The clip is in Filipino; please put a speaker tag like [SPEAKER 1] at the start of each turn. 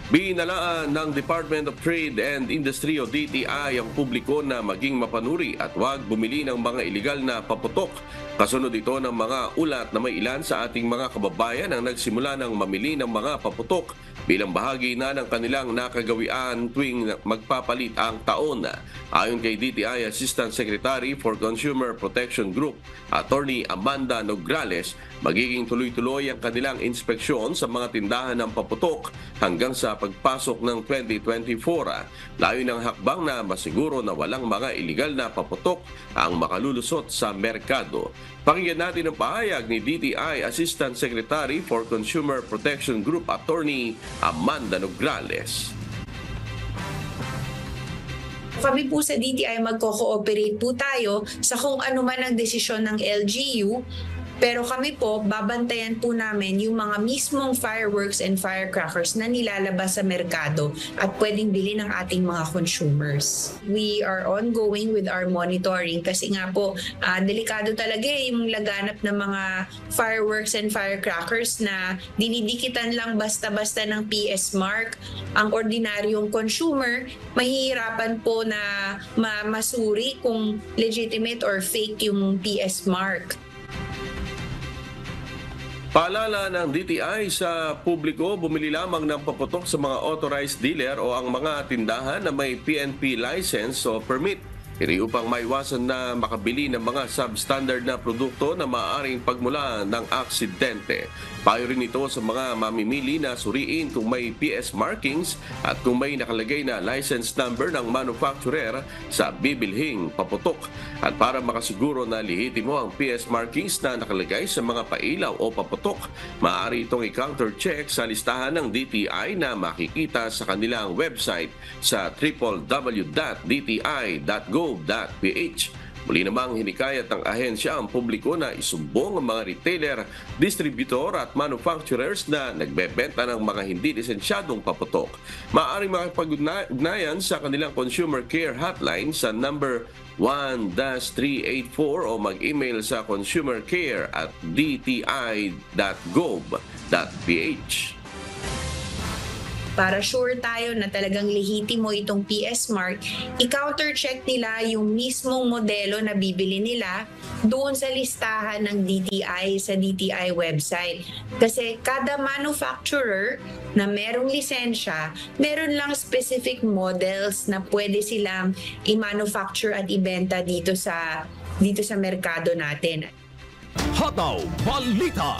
[SPEAKER 1] Binalaan ng Department of Trade and Industry o DTI ang publiko na maging mapanuri at huwag bumili ng mga ilegal na paputok. Kasunod ito ng mga ulat na may ilan sa ating mga kababayan ang nagsimula ng mamili ng mga paputok bilang bahagi na ng kanilang nakagawian tuwing magpapalit ang taon. Ayon kay DTI Assistant Secretary for Consumer Protection Group, Attorney Amanda Nograles, magiging tuloy-tuloy ang kanilang inspeksyon sa mga tindahan ng paputok hanggang sa pagpasok ng 2024. Layo ng hakbang na masiguro na walang mga ilegal na paputok ang makalulusot sa merkado. Pakinggan natin ang pahayag ni DTI Assistant Secretary for Consumer Protection Group, Attorney Amanda Nograles.
[SPEAKER 2] Kami po sa DTI magko-cooperate po tayo sa kung ano man ang desisyon ng LGU. Pero kami po, babantayan po namin yung mga mismong fireworks and firecrackers na nilalabas sa merkado at pwedeng bilhin ng ating mga consumers. We are ongoing with our monitoring kasi nga po, delikado talaga yung laganap ng mga fireworks and firecrackers na dinidikitan lang basta-basta ng PS mark. Ang ordinaryong consumer, mahihirapan po na masuri kung legitimate or fake yung PS mark.
[SPEAKER 1] Paalala ng DTI sa publiko, bumili lamang ng paputok sa mga authorized dealer o ang mga tindahan na may PNP license o permit. Ito upang maiwasan na makabili ng mga substandard na produkto na maaaring pagmula ng aksidente. Payo rin ito sa mga mamimili na suriin kung may PS markings at kung may nakalagay na license number ng manufacturer sa bibilhing paputok. At para makasiguro na lihitimo ang PS markings na nakalagay sa mga pailaw o paputok, maaari itong i-counter-check sa listahan ng DTI na makikita sa kanilang website sa www.dti.gov.ph. Muli namang hinikayat ng ahensya ang publiko na isumbong ang mga retailer, distributor at manufacturers na nagbebenta ng mga hindi lisensyadong paputok. Maaaring makipag-ugnayan sa kanilang consumer care hotline sa number 1-384 o mag-email sa consumercare@dti.gov.ph.
[SPEAKER 2] Para sure tayo na talagang lehitimo itong PS mark, i-counter-check nila yung mismong modelo na bibili nila doon sa listahan ng DTI sa DTI website. Kasi kada manufacturer na merong lisensya, meron lang specific models na pwede silang i-manufacture at ibenta dito sa merkado natin.
[SPEAKER 3] Hataw Balita.